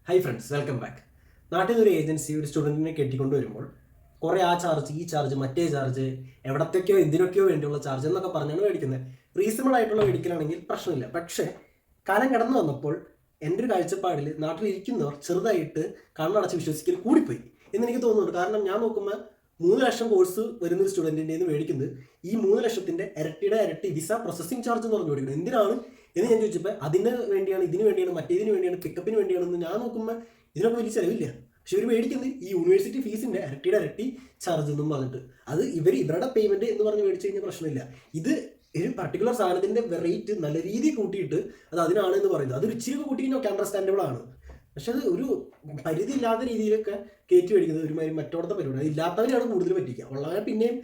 Hi friends, welcome back. നാട്ടിൽ നിന്നൊരു agency ഒരു സ്റ്റുഡൻറ്റിനെ കെട്ടിക്കൊണ്ട് വരുമ്പോൾ കുറേ ആ ചാർജ്, ഈ ചാർജ്, മറ്റേ ചാർജ്, എവിടത്തേക്കോ എന്തിനൊക്കെയോ വേണ്ടിയുള്ള ചാർജ് എന്നൊക്കെ പറഞ്ഞാണ് മേടിക്കുന്നത്. റീസണബിൾ ആയിട്ടുള്ള മേടിക്കലാണെങ്കിൽ പ്രശ്നമില്ല. പക്ഷേ കാലം കടന്നു വന്നപ്പോൾ എൻ്റെ ഒരു കാഴ്ചപ്പാടിൽ നാട്ടിലിരിക്കുന്നവർ ചെറുതായിട്ട് കണ്ണടച്ച് വിശ്വസിക്കൽ കൂടിപ്പോയി എന്നെനിക്ക് തോന്നുന്നുണ്ട്. കാരണം ഞാൻ നോക്കുമ്പോൾ 3 ലക്ഷം കോഴ്സ് വരുന്ന ഒരു സ്റ്റുഡൻറ്റിൻ്റെ നിന്ന് മേടിക്കുന്നത് ഈ 3 ലക്ഷത്തിൻ്റെ ഇരട്ടിയുടെ ഇരട്ടി വിസ പ്രോസസ്സിംഗ് ചാർജ് എന്ന് പറഞ്ഞ് മേടിക്കുന്നത്. എന്തിനാണ് എന്ന് ഞാൻ ചോദിച്ചപ്പോൾ അതിന് വേണ്ടിയാണ്, ഇതിന് വേണ്ടിയാണ്, മറ്റേതിന് വേണ്ടിയാണ്, പിക്കപ്പിന് വേണ്ടിയാണെന്ന് ഞാൻ നോക്കുമ്പോൾ ഇതിനൊക്കെ വലിയ ചിലവില്ല. പക്ഷെ ഇവർ മേടിക്കുന്നത് ഈ യൂണിവേഴ്സിറ്റി ഫീസിൻ്റെ ഇരട്ടിയുടെ ഇരട്ടി ചാർജ് എന്നും പറഞ്ഞിട്ട് അത് ഇവരുടെ പേയ്മെൻറ്റ് എന്ന് പറഞ്ഞ് മേടിച്ച് കഴിഞ്ഞാൽ പ്രശ്നമില്ല. ഇത് ഒരു പർട്ടിക്കുലർ സാധനത്തിൻ്റെ റേറ്റ് നല്ല രീതിയിൽ കൂട്ടിയിട്ട് അത് അതിനാണ് എന്ന് പറയുന്നത്. അത് ഇച്ചിരി കൂട്ടി കഴിഞ്ഞാൽ അണ്ടർസ്റ്റാൻഡബിൾ ആണ്. പക്ഷെ അത് ഒരു പരിധി ഇല്ലാത്ത രീതിയിലൊക്കെ കയറ്റി മേടിക്കുന്നത് ഒരുമാതിരി മറ്റോടത്തെ പരിപാടി. അത് ഇല്ലാത്തവരെയാണ് കൂടുതൽ പറ്റിക്കുക. ഉള്ളവരെ പിന്നെയും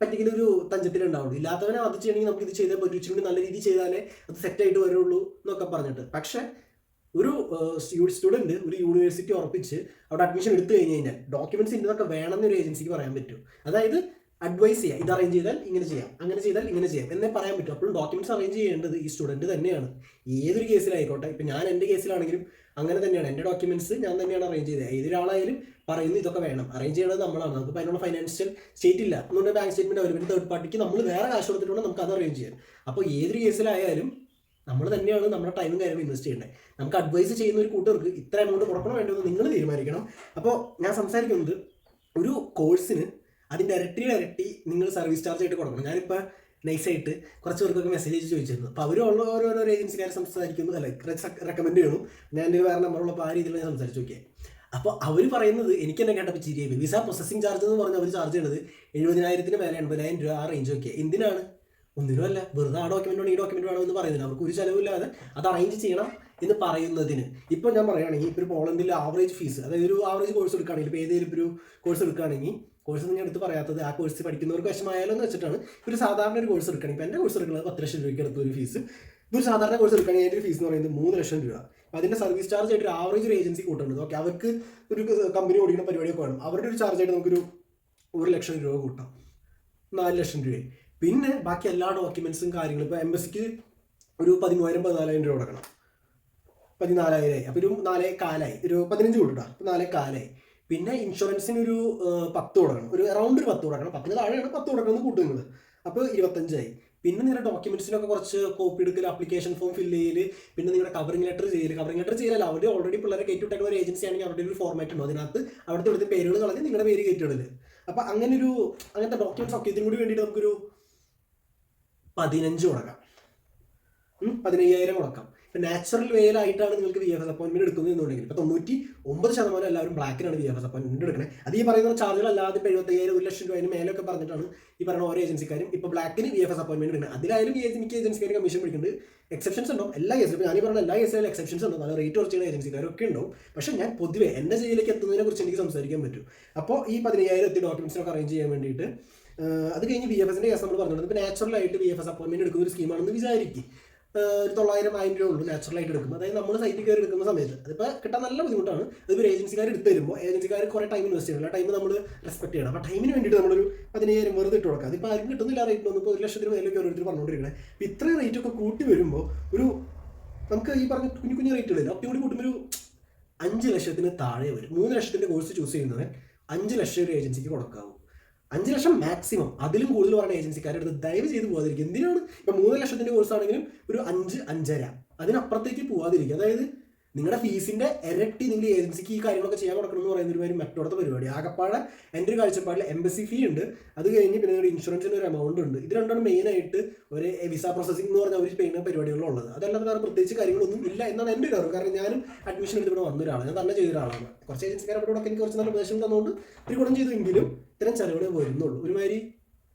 പറ്റിക്കലൊരു തഞ്ചത്തിലുണ്ടാവുള്ളൂ. ഇല്ലാത്തവനെ അത് ചെയ്യണമെങ്കിൽ നമുക്ക് ഇത് ചെയ്താൽ പറ്റും, ഇച്ചിരി നല്ല രീതിയിൽ ചെയ്താലേ അത് സെറ്റായിട്ട് വരുള്ളൂ എന്നൊക്കെ പറഞ്ഞിട്ട്. പക്ഷേ ഒരു സ്റ്റുഡൻറ്റ് ഒരു യൂണിവേഴ്സിറ്റി ഉറപ്പിച്ച് അവിടെ അഡ്മിഷൻ എടുത്തു കഴിഞ്ഞ് കഴിഞ്ഞാൽ ഡോക്യുമെന്റ്സ് ഇന്നതൊക്കെ വേണമെന്ന് ഒരു ഏജൻസിക്ക് പറയാൻ പറ്റും. അതായത് അഡ്വൈസ് ചെയ്യാം, ഇത് അറേഞ്ച് ചെയ്താൽ ഇങ്ങനെ ചെയ്യാം, അങ്ങനെ ചെയ്താൽ ഇങ്ങനെ ചെയ്യാം എന്നേ പറയാൻ പറ്റും. അപ്പോഴും ഡോക്യുമെന്റ്സ് അറേഞ്ച് ചെയ്യേണ്ടത് ഈ സ്റ്റുഡൻറ്റ് തന്നെയാണ്. ഏതൊരു കേസിലായിക്കോട്ടെ. ഇപ്പം ഞാൻ എൻ്റെ കേസിലാണെങ്കിലും അങ്ങനെ തന്നെയാണ്. എൻ്റെ ഡോക്യുമെന്റ്സ് ഞാൻ തന്നെയാണ് അറേഞ്ച് ചെയ്തത്. ഏതൊരാളായാലും പറയുന്നു ഇതൊക്കെ വേണം, അറേഞ്ച് ചെയ്യേണ്ടത് നമ്മളാണ്. നമുക്ക് അതിനുള്ള ഫൈനാൻഷ്യൽ സ്റ്റേറ്റ് ഇല്ല എന്നുകൊണ്ട് ബാങ്ക് സ്റ്റേറ്റ്മെന്റ് അവൈലബിൾ, തേർഡ് പാർട്ടിക്ക് നമ്മൾ വേറെ കാശ് കൊടുത്തിട്ടുണ്ട് നമുക്ക് അത് അറേഞ്ച് ചെയ്യാം. അപ്പോൾ ഏതൊരു കേസിലായാലും നമ്മൾ തന്നെയാണ് നമ്മുടെ ടൈമും കാര്യവും ഇൻവെസ്റ്റ് ചെയ്യേണ്ടത്. നമുക്ക് അഡ്വൈസ് ചെയ്യുന്ന ഒരു കൂട്ടർക്ക് ഇത്ര എമൗണ്ട് കൊടുക്കണോ വേണ്ടതെന്ന് നിങ്ങൾ തീരുമാനിക്കണം. അപ്പോൾ ഞാൻ സംസാരിക്കുന്നത് ഒരു കോഴ്സിന് അതിൻ്റെ ഇരട്ടി നിങ്ങൾ സർവീസ് ചാർജ് ആയിട്ട് കൊടുക്കണം. ഞാനിപ്പോൾ നൈസായിട്ട് കുറച്ച് പേർക്കൊക്കെ മെസ്സേജ് ചോദിച്ചിരുന്നു. അപ്പോൾ അവർ ഓരോരോ ഏജൻസിക്കാരെ സംസാരിക്കുന്നു, അല്ല റെക്കമെൻഡ് ചെയ്യണം. ഞാൻ എൻ്റെ വേറെ നമ്പറുള്ളപ്പോൾ ആ രീതിയിൽ ഞാൻ സംസാരിച്ച് നോക്കിയാൽ അപ്പോൾ അവർ പറയുന്നത് എനിക്ക് തന്നെ കേട്ടപ്പോൾ ചിരിയായി. വിസ പ്രോസസ്സിംഗ് ചാർജ് എന്ന് പറഞ്ഞാൽ അവർ ചാർജ് ചെയ്യുന്നത് 70,000 മേലെ 80,000 രൂപ ആ റേഞ്ച് ഒക്കെ. എന്തിനാണ്? ഒന്നിനും അല്ല, വെറുതെ ആ ഡോക്യുമെന്റ് വേണം ഈ ഡോക്യുമെന്റ് വേണം എന്ന് പറയുന്നില്ല. അവർക്ക് ഒരു ചിലവില്ലാതെ അത് അറേഞ്ച് ചെയ്യണം എന്ന് പറയുന്നതിന്. ഇപ്പോൾ ഞാൻ പറയുകയാണെങ്കിൽ ഇപ്പോൾ ഒരു പോളണ്ടിൽ ആവറേജ് ഫീസ്, അതായത് ഒരു ആവറേജ് കോഴ്സ് എടുക്കുകയാണെങ്കിൽ, ഇപ്പോൾ ഏതെങ്കിലും ഒരു കോഴ്സ് എടുക്കുകയാണെങ്കിൽ, കോഴ്സ് ഞാൻ എടുത്ത് പറയാത്തത് ആ കോഴ്സ് പഠിക്കുന്നവർക്ക് വിഷമായാലോ എന്ന് വെച്ചിട്ടാണ്. ഒരു സാധാരണ ഒരു കോഴ്സ് എടുക്കുകയാണെങ്കിൽ, ഇപ്പോൾ എൻ്റെ കോഴ്സ് എടുക്കുന്നത് 10 ലക്ഷം രൂപയ്ക്ക് അടുത്ത ഒരു ഫീസ്. ഒരു സാധാരണ കോഴ്സ് എടുക്കുകയാണെങ്കിൽ അതിൻ്റെ ഫീസ് എന്ന് പറയുന്നത് 3 ലക്ഷം രൂപ. അതിൻ്റെ സർവീസ് ചാർജ് ആയിട്ട് ഒരു ആവറേജ് ഒരു ഏജൻസി കൂട്ടുന്നത്. ഓക്കെ, അവർക്ക് ഒരു കമ്പനി ഓടിക്കുന്ന പരിപാടിയൊക്കെ വേണം. അവരുടെ ഒരു ചാർജ് ആയിട്ട് നമുക്കൊരു 1 ലക്ഷം രൂപ കൂട്ടാം, 4 ലക്ഷം രൂപ. പിന്നെ ബാക്കി എല്ലാ ഡോക്യുമെന്റ്സും കാര്യങ്ങളും ഇപ്പോൾ എംബസിക്ക് ഒരു 13,000-14,000 രൂപ കൊടുക്കണം. 14,000 അപ്പോൾ ഒരു 4,400 ഒരു 15 കൂട്ടാം, 4,400. പിന്നെ ഇൻഷുറൻസിന് ഒരു 10 കൊടുക്കണം, ഒരു അറൗണ്ട് ഒരു 10 കൊടുക്കണം. 10 താഴെയാണ് 10 കൊടുക്കണം എന്ന് കൂട്ടും നിങ്ങൾ. അപ്പോൾ 25. പിന്നെ നിങ്ങളുടെ ഡോക്യുമെന്റ്സിനൊക്കെ കുറച്ച് കോപ്പി എടുക്കൽ, ആപ്ലിക്കേഷൻ ഫോം ഫില്ല് ചെയ്യൽ, പിന്നെ നിങ്ങളുടെ കവറിംഗ് ലെറ്റർ ചെയ്യലല്ല. അവർ ഓൾറെഡി പിള്ളേരെ കയറ്റിവിട്ടുള്ള ഒരു ഏജൻസി ആണെങ്കിൽ അവരുടെ ഒരു ഫോർമാറ്റ് ഉണ്ടോ, അതിനകത്ത് അവിടുത്തെ ഇവിടുത്തെ പേരുകൾ കളഞ്ഞ് നിങ്ങളുടെ പേര് കയറ്റിവിടല്. അപ്പോൾ അങ്ങനത്തെ ഡോക്യുമെന്റ്സ് ഒക്കെ ഇതിനും കൂടി വേണ്ടിയിട്ട് നമുക്കൊരു 15 കൊടുക്കാം, 15,000 കൊടുക്കാം. ഇപ്പം നാച്ചുറൽ വേയിലായിട്ടാണ് നിങ്ങൾക്ക് VFS അപ്പോയിൻമെന്റ് എടുക്കുന്നത് എന്നുണ്ടെങ്കിൽ ഇപ്പോൾ 99% എല്ലാവരും ബ്ലാക്കിനാണ് VFS അപ്പോയിൻമെന്റ് എടുക്കുന്നത്. അത് ഈ പറയുന്ന ചാർജുകൾ അല്ലാതെ ഇപ്പോൾ 75,000 1 ലക്ഷം രൂപ മേലൊക്കെ പറഞ്ഞിട്ടാണ് ഈ പറയുന്ന ഓരോ ഏജൻസിക്കാരും ഇപ്പോൾ ബ്ലാക്കിന് VFS അപ്പോയിൻമെന്റ് എടുക്കുന്നത്. അതിലായാലും എനിക്ക് ഏജൻസിക്കാർ കമ്മീഷൻ പിടിക്കുന്നുണ്ട്. എക്സെപ്ഷൻസ് ഉണ്ടാവും എല്ലാ കേസിലും. ഇപ്പോൾ ഞാൻ ഈ പറഞ്ഞ എല്ലാ കേസിലും എക്സെപ്ഷൻസ് ഉണ്ട്, നല്ല റേറ്റ് കുറച്ചുള്ള ഏജൻസിക്കാരൊക്കെ ഉണ്ടാവും. പക്ഷേ ഞാൻ പൊതുവെ എൻ്റെ ജയിലേക്ക് എത്തുന്നതിനെ കുറിച്ച് എനിക്ക് സംസാരിക്കാൻ പറ്റും. അപ്പോൾ ഈ 15,000 ഡോക്യുമെന്റ്സിനൊക്കെ അറേഞ്ച് ചെയ്യാൻ വേണ്ടിയിട്ട് അത് കഴിഞ്ഞ് VFSന്റെ കേസ് നമ്മൾ പറഞ്ഞിട്ടുണ്ട്. ഇപ്പോൾ നാച്ചുറലായിട്ട് VFS അപ്പോയിൻമെന്റ് എടുക്കുന്ന ഒരു സ്കീമാണെന്ന് വിചാരിക്കും. 900-1000 രൂപ ഉള്ളൂ നാച്ചുറലായിട്ട് എടുക്കും. അതായത് നമ്മൾ സൈറ്റിൽ കയറി എടുക്കുന്ന സമയത്ത് അതിപ്പോൾ കിട്ടാൻ നല്ല ബുദ്ധിമുട്ടാണ്. അതൊരു ഏജൻസിക്കാർ എടുത്ത് തരുമ്പോൾ ഏജൻസിക്കാർ കുറേ ടൈം ഇൻവെസ്റ്റ് ചെയ്യണം. ആ ടൈം നമ്മൾ റെസ്പെക്ട് ചെയ്യണം. അപ്പോൾ ടൈമിന് വേണ്ടിയിട്ട് നമ്മളൊരു 15,000 വെറുതെ ഇട്ട് കൊടുക്കാം. അതിപ്പോൾ ആരും കിട്ടുന്നില്ല റേറ്റ് ഒന്നും. ഇപ്പോൾ 1 ലക്ഷത്തിന് മേലേക്ക് ഓരോരുത്തർ പറഞ്ഞുകൊണ്ടിരിക്കണേ. അപ്പോൾ ഇത്രയും റേറ്റൊക്കെ കൂട്ടി വരുമ്പോൾ ഒരു നമുക്ക് ഈ പറഞ്ഞ കുഞ്ഞു റേറ്റുകളില്ല, ഒറ്റ കൂടി കൂട്ടുമ്പോൾ ഒരു 5 ലക്ഷത്തിന് താഴെ വരും. 3 ലക്ഷത്തിൻ്റെ കോഴ്സ് ചൂസ് ചെയ്യുന്നവൻ 5 ലക്ഷം ഒരു ഏജൻസിക്ക് കൊടുക്കാവും. 5 ലക്ഷം മാക്സിമം. അതിലും കൂടുതൽ പറഞ്ഞ ഏജൻസിക്കാരുടെ ദയവ് ചെയ്ത് പോകാതിരിക്കും. എന്തിനാണ്? ഇപ്പം 3 ലക്ഷത്തിൻ്റെ കോഴ്സ് ആണെങ്കിലും ഒരു 5-5.5 അതിനപ്പുറത്തേക്ക് പോകാതിരിക്കുക. അതായത് നിങ്ങളുടെ ഫീസിൻ്റെ ഇരട്ടി നിങ്ങൾ ഏജൻസിക്ക് ഈ കാര്യങ്ങളൊക്കെ ചെയ്യാൻ കൊടുക്കണം എന്ന് പറയുന്ന ഒരു മറ്റോടത്തെ പരിപാടി. ആകപ്പാടെ എൻ്റെ ഒരു കാഴ്ചപ്പാടിൽ എംബസി ഫീ ഉണ്ട്, അത് കഴിഞ്ഞ് പിന്നെ നിങ്ങളുടെ ഇൻഷുറൻസിന് ഒരു എമൗണ്ട് ഉണ്ട്. ഇത് രണ്ടാണ് മെയിനായിട്ട് ഒരു വിസ പ്രോസസ്സിംഗ് എന്ന് പറഞ്ഞാൽ അവർ ചെയ്യുന്ന പരിപാടികളുള്ളത്. അതല്ലാതെ വേറെ പ്രത്യേകിച്ച് കാര്യങ്ങളൊന്നും ഇല്ല എന്നാണ് എൻ്റെ ഒരു അറിവ്. കാരണം ഞാനും അഡ്മിഷൻ എടുത്ത് ഇവിടെ വന്ന ഒരാളാണ്, ഞാൻ തന്നെ ചെയ്ത ഒരാളാണ്. കുറച്ച് ഏജൻസിക്കാർ അവിടെ എനിക്ക് കുറച്ച് നല്ല ഉപദേശം തന്നുകൊണ്ട് ഒരു ഗുണം ചെയ്തെങ്കിലും ഇത്തരം ചിലവുകളെ വരുന്നുള്ളൂ. ഒരുമാതിരി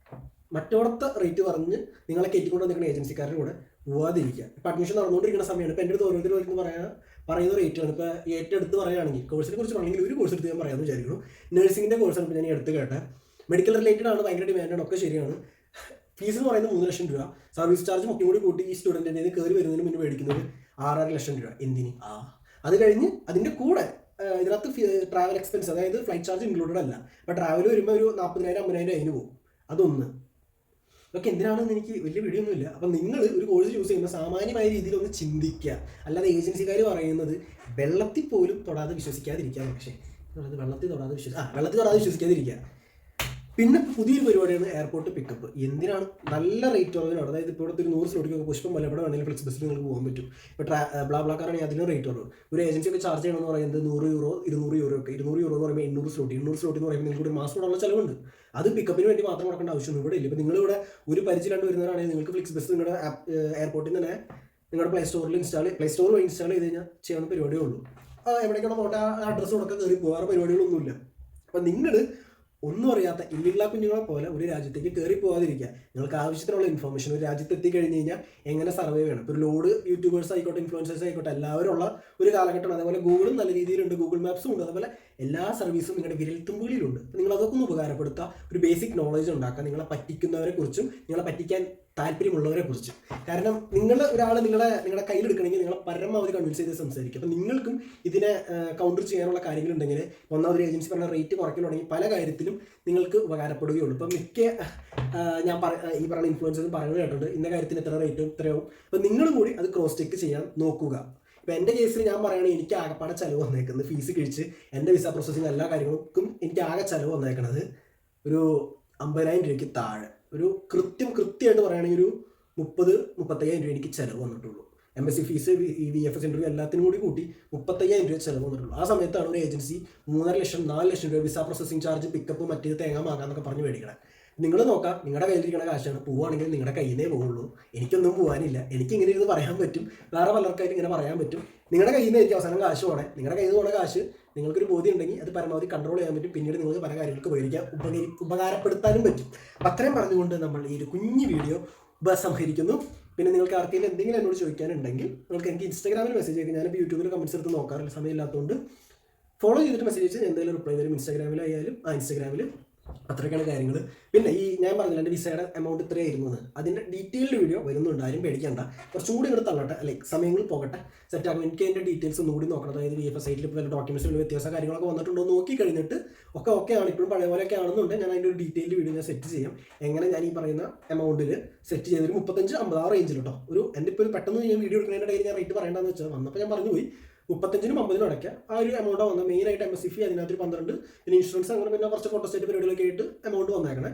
മറ്റോടത്തെ റേറ്റ് പറഞ്ഞ് നിങ്ങളെ കയറ്റിക്കൊണ്ട് നിൽക്കുന്ന ഏജൻസിക്കാരുടെ കൂടെ പോവാതിരിക്കുക. ഇപ്പോൾ അഡ്മിഷൻ നടന്നുകൊണ്ടിരിക്കുന്ന സമയമാണ്. ഇപ്പോൾ എൻ്റെ അടുത്ത് ഓരോരുത്തർ പറയുന്ന റേറ്റാണ്. ഇപ്പോൾ ഏറ്റവും എടുത്ത് പറയുകയാണെങ്കിൽ കോഴ്സിനെ കുറിച്ച് പറയുകയാണെങ്കിൽ ഒരു കോഴ്സ് എടുത്ത് ഞാൻ പറയാമെന്ന് വിചാരിക്കുന്നു. നഴ്സിംഗിൻ്റെ കോഴ്സാണ് ഇപ്പോൾ ഞാൻ എടുത്ത് കേട്ടെ. മെഡിക്കൽ റിലേറ്റഡ് ആണ്, ഭയങ്കര ഡിമാൻഡാണ്, ഒക്കെ ശരിയാണ്. ഫീസ് എന്ന് പറയുന്നത് 3 ലക്ഷം രൂപ. സർവീസ് ചാർജ് ഒക്കെ കൂടി കൂട്ടി ഈ സ്റ്റുഡൻറ്റിൻ്റെ കയറി വരുന്നതിന് മുന്നേ മേടിക്കുന്നത് 6.5 ലക്ഷം രൂപ. എന്തിന്? അത് കഴിഞ്ഞ് അതിൻ്റെ കൂടെ ഇതിനകത്ത് ട്രാവൽ എക്സ്പെൻസ്, അതായത് ഫ്ലൈറ്റ് ചാർജ് ഇൻക്ലൂഡഡ് അല്ല. അപ്പോൾ ട്രാവൽ വരുമ്പോൾ ഒരു 40,000-50,000 അതിന് പോകും. അതൊന്ന്. ഒക്കെ എന്തിനാണെന്ന് എനിക്ക് വലിയ പിടിയൊന്നുമില്ല. അപ്പം നിങ്ങൾ ഒരു കോഴ്സ് ചൂസ് ചെയ്യുമ്പോൾ സാമാന്യമായ രീതിയിൽ ഒന്ന് ചിന്തിക്കുക. അല്ലാതെ ഏജൻസിക്കാർ പറയുന്നത് വെള്ളത്തിൽ പോലും തൊടാതെ വിശ്വസിക്കാതിരിക്കുക. പക്ഷേ വെള്ളത്തിൽ തൊടാതെ വിശ്വസിക്കാതിരിക്കുക. പിന്നെ പുതിയൊരു പരിപാടിയാണ് എയർപോർട്ട് പിക്കപ്പ്. എന്തിനാണ് നല്ല റേറ്റ് കുറവിനാണ്. അതായത് ഇപ്പോൾ ഇവിടുത്തെ ഒരു 100 സ്ലോട്ടിക്കൊക്കെ പുഷ്പം പോലെ എവിടെ വേണമെങ്കിലും ഫ്ലെക്സ് ബസ്സിൽ നിങ്ങൾക്ക് പോകാൻ പറ്റും. ഇപ്പോൾ ബ്ലാബ്ലാക്കാരാണെങ്കിൽ അതിനും റേറ്റ് കുറവ്. ഒരു ഏജൻസി ഒക്കെ ചാർജ് ചെയ്യണമെന്ന് പറയുന്നത് €100 €200 ഒക്കെ. €200 എന്ന് പറയുമ്പോൾ 800 സ്ലോട്ട് എന്ന് പറയുമ്പോൾ നിങ്ങൾക്ക് ഒരു മാസത്തോടുള്ള ചിലവുണ്ട്. അത് പിക്കപ്പിന് വേണ്ടി മാത്രം കൊടുക്കേണ്ട ആവശ്യമൊന്നും ഇവിടെ ഇല്ല. ഇപ്പോൾ നിങ്ങളിവിടെ ഒരു പരിചയമില്ലാണ്ട് വരുന്നവരാണെങ്കിൽ നിങ്ങൾക്ക് ഫ്ലെക്സ് ബസ് നിങ്ങളുടെ എയർപോർട്ടിൽ തന്നെ നിങ്ങളുടെ പ്ലേ സ്റ്റോർ വഴി ഇൻസ്റ്റാൾ ചെയ്ത് കഴിഞ്ഞാൽ ചെയ്യാവുന്ന പരിപാടിയേ ഉള്ളൂ. എവിടേക്കാണോ പോട്ടെ ആ അഡ്രസ്സ് കൊടുക്കാൻ കയറി പോകാറ് പരിപാടികളൊന്നുമില്ല. അപ്പം നിങ്ങൾ ഒന്നും അറിയാത്ത ഇല്ലില്ല കുഞ്ഞുങ്ങളെ പോലെ ഒരു രാജ്യത്തേക്ക് കയറി പോകാതിരിക്കുക. നിങ്ങൾക്ക് ആവശ്യത്തിനുള്ള ഇൻഫർമേഷൻ ഒരു രാജ്യത്ത് എത്തിക്കഴിഞ്ഞ് കഴിഞ്ഞാൽ എങ്ങനെ സർവേ വേണം. ഇപ്പോൾ ഒരു ലോഡ് യൂട്യൂബേഴ്സ് ആയിക്കോട്ടെ, ഇൻഫ്ലുവൻസേഴ്സ് ആയിക്കോട്ടെ, എല്ലാവരും ഉള്ള ഒരു കാലഘട്ടമാണ്. അതേപോലെ ഗൂഗിളും നല്ല രീതിയിലുണ്ട്, ഗൂഗിൾ മാപ്സും ഉണ്ട്. അതുപോലെ എല്ലാ സർവീസും നിങ്ങളുടെ വിരൽത്തുമ്പിളിലുണ്ട്. അപ്പോൾ നിങ്ങൾ അതൊക്കെ ഒന്ന് ഉപകാരപ്പെടുത്തുക. ഒരു ബേസിക് നോളജ് ഉണ്ടാക്കുക നിങ്ങളെ പറ്റിക്കുന്നവരെ കുറിച്ചും നിങ്ങളെ പറ്റിക്കാൻ താല്പര്യമുള്ളവരെ കുറിച്ചും. കാരണം ഒരാൾ നിങ്ങളുടെ കയ്യിലെടുക്കണമെങ്കിൽ നിങ്ങളെ പരമാവധി കൺവിൻസ് ചെയ്ത് സംസാരിക്കും. അപ്പം നിങ്ങൾക്കും ഇതിനെ കൗണ്ടർ ചെയ്യാനുള്ള കാര്യങ്ങളുണ്ടെങ്കിൽ ഒന്നാമതൊരു ഏജൻസി പറഞ്ഞ റേറ്റ് കുറയ്ക്കണമെങ്കിൽ പല കാര്യത്തിലും നിങ്ങൾക്ക് ഉപകാരപ്പെടുകയുള്ളൂ. ഇപ്പം ഞാൻ ഈ പറഞ്ഞ ഇൻഫ്ലുവൻസേഴ്സും പറയുന്നത് കേട്ടിട്ടുണ്ട്, ഇന്ന കാര്യത്തിന് എത്ര റേറ്റും ഇത്രയാവും. അപ്പം നിങ്ങളും കൂടി അത് ക്രോസ് ചെക്ക് ചെയ്യാൻ നോക്കുക. ഇപ്പം എൻ്റെ കേസിൽ ഞാൻ പറയുകയാണെങ്കിൽ എനിക്ക് ആകെപ്പാടെ ചിലവ് വന്നേക്കുന്നത്, ഫീസ് കഴിച്ച് എൻ്റെ വിസ പ്രോസസ്സിങ് എല്ലാ കാര്യങ്ങൾക്കും എനിക്ക് ആകെ ചിലവ് വന്നേക്കണത് ഒരു 50,000 രൂപയ്ക്ക് താഴെ. ഒരു കൃത്യമായിട്ട് പറയുകയാണെങ്കിൽ ഒരു 30-35,000 രൂപ എനിക്ക് ചിലവ് വന്നിട്ടുള്ളൂ. എംബസി ഫീസ്, VFS ഇൻ്റർവ്യൂ എല്ലാത്തിനും കൂടി കൂട്ടി 35,000 രൂപ ചിലവ് വന്നിട്ടുള്ളൂ. ആ സമയത്താണ് ഒരു ഏജൻസി 3.5 ലക്ഷം 4 ലക്ഷം രൂപ വിസ പ്രോസസ്സിംഗ് ചാർജ്, പിക്കപ്പ്, മറ്റേത് തേങ്ങ മാങ്ങാന്നൊക്കെ പറഞ്ഞ് മേടിക്കണം. നിങ്ങൾ നോക്കാം, നിങ്ങളുടെ കയ്യിലിരിക്കുന്ന കാശാണ്. പോവുകയാണെങ്കിൽ നിങ്ങളുടെ കയ്യിൽ നിന്നേ പോകുള്ളൂ. എനിക്കൊന്നും പോകാനില്ല. എനിക്ക് ഇങ്ങനെ ഇരുന്ന് പറയാൻ പറ്റും, വേറെ പലർക്കായിട്ട് ഇങ്ങനെ പറയാൻ പറ്റും. നിങ്ങളുടെ കയ്യിൽ നിന്ന് എനിക്ക് അവസാനം കാശ് പോകണേ. നിങ്ങളുടെ കയ്യിൽ നിന്ന് പോകണ കാശ് നിങ്ങൾക്കൊരു ബോധ്യം ഉണ്ടെങ്കിൽ അത് പരമാവധി കൺട്രോൾ ചെയ്യാൻ പറ്റും. പിന്നീട് നിങ്ങൾക്ക് പല കാര്യങ്ങൾക്ക് ഉപകാരപ്പെടുത്താനും പറ്റും. അപ്പം അത്രയും പറഞ്ഞുകൊണ്ട് നമ്മൾ ഈ ഒരു കുഞ്ഞു വീഡിയോ ഉപസംഹരിക്കുന്നു. പിന്നെ നിങ്ങൾക്ക് ആർക്കെങ്കിലും എന്തെങ്കിലും എന്നോട് ചോദിക്കാനുണ്ടെങ്കിൽ നിങ്ങൾക്ക് എനിക്ക് ഇൻസ്റ്റാഗ്രാമിൽ മെസ്സേജ് അയക്കും. ഞാനിപ്പോൾ യൂട്യൂബിൽ കമൻറ്റ്സ് എടുത്ത് നോക്കാറില്ല, സമയമില്ലാത്തതുകൊണ്ട് ഫോളോ ചെയ്തിട്ട് മെസ്സേജ് അയച്ചാൽ എന്തെങ്കിലും റിപ്ലൈ തരും. ഇൻസ്റ്റാഗ്രാമിലായാലും ഇൻസ്റ്റാഗ്രാമിൽ. അത്രയൊക്കെയാണ് കാര്യങ്ങൾ. പിന്നെ ഈ ഞാൻ പറഞ്ഞില്ല എൻ്റെ വിസയുടെ എമൗണ്ട് ഇത്രയായിരുന്നു എന്ന്, അതിൻ്റെ ഡീറ്റെയിൽഡ് വീഡിയോ വരുന്നുണ്ട്. ആരും പേടിക്കേണ്ട. കുറച്ചും കൂടി ഇങ്ങോട്ട് തള്ളട്ടെ, സമയങ്ങൾ പോകട്ടെ, സെറ്റ് ആകും. എനിക്ക് അതിൻ്റെ ഡീറ്റെയിൽസ് ഒന്നും കൂടി നോക്കണം. അതായത് VFS സൈറ്റിൽ ഇപ്പോൾ വല്ല ഡോക്യുമെൻറ്റ്സിൽ വ്യത്യാസം കാര്യങ്ങളൊക്കെ വന്നിട്ടുണ്ടോ നോക്കി കഴിഞ്ഞിട്ട് ഒക്കെ ആണ്, ഇപ്പോഴും പഴയ പോലെയൊക്കെ ആണെന്നുണ്ടെങ്കിൽ ഞാൻ അതിൻ്റെ ഒരു ഡീറ്റെയിൽഡ് വീഡിയോ ഞാൻ സെറ്റ് ചെയ്യാം. എങ്ങനെ ഞാൻ ഈ പറയുന്ന എമൗണ്ടിൽ സെറ്റ് ചെയ്തൊരു 35-50 ആ റേഞ്ചിൽ കേട്ടോ. എൻ്റെ ഇപ്പോൾ പെട്ടെന്ന് ഞാൻ വീഡിയോ എടുക്കുന്നതിൻ്റെ ഇടയിൽ ഞാൻ റേറ്റ് പറയേണ്ടതെന്ന് വെച്ചാൽ വന്നപ്പോൾ ഞാൻ പറഞ്ഞു പോയി 35-50 അടയ്ക്കുക. ആ ഒരു എമൗണ്ടാണ് വന്നത്. മെയിനായിട്ട് MSC ഫീ, അതിനകത്തൊരു 12, പിന്നെ ഇൻഷുറൻസ്, അങ്ങനെ പിന്നെ കുറച്ച് ഫോട്ടോസ്റ്റേറ്റ് പരിപാടികളൊക്കെ ആയിട്ട് എമൗണ്ട് വന്നേക്കണേ.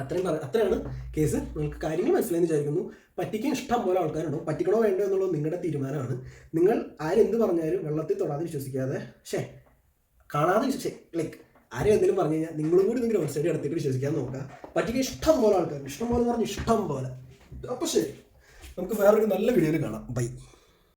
അത്രയാണ് കേസ്. നിങ്ങൾക്ക് കാര്യങ്ങൾ മനസ്സിലായെന്ന് വിചാരിക്കുന്നു. പറ്റിക്കാൻ ഇഷ്ടം പോലെ ആൾക്കാരുണ്ടാവും. പറ്റിക്കണോ വേണ്ടോ എന്നുള്ളത് നിങ്ങളുടെ തീരുമാനമാണ്. നിങ്ങൾ ആരെന്ത് പറഞ്ഞാലും വെള്ളത്തിൽ തൊടാതെ വിശ്വസിക്കാതെ, കാണാതെ ആരും എന്തെങ്കിലും പറഞ്ഞു കഴിഞ്ഞാൽ നിങ്ങളും കൂടി നിങ്ങൾ ഔട്ട്സൈഡ് എടുത്തിട്ട് വിശ്വസിക്കാൻ നോക്കുക. പറ്റിക്കാൻ ഇഷ്ടം പോലെ ആൾക്കാർ, ഇഷ്ടം പോലെ. അപ്പോൾ ശരി, നമുക്ക് വേറൊരു നല്ല വീഡിയോയിൽ കാണാം. ബൈ.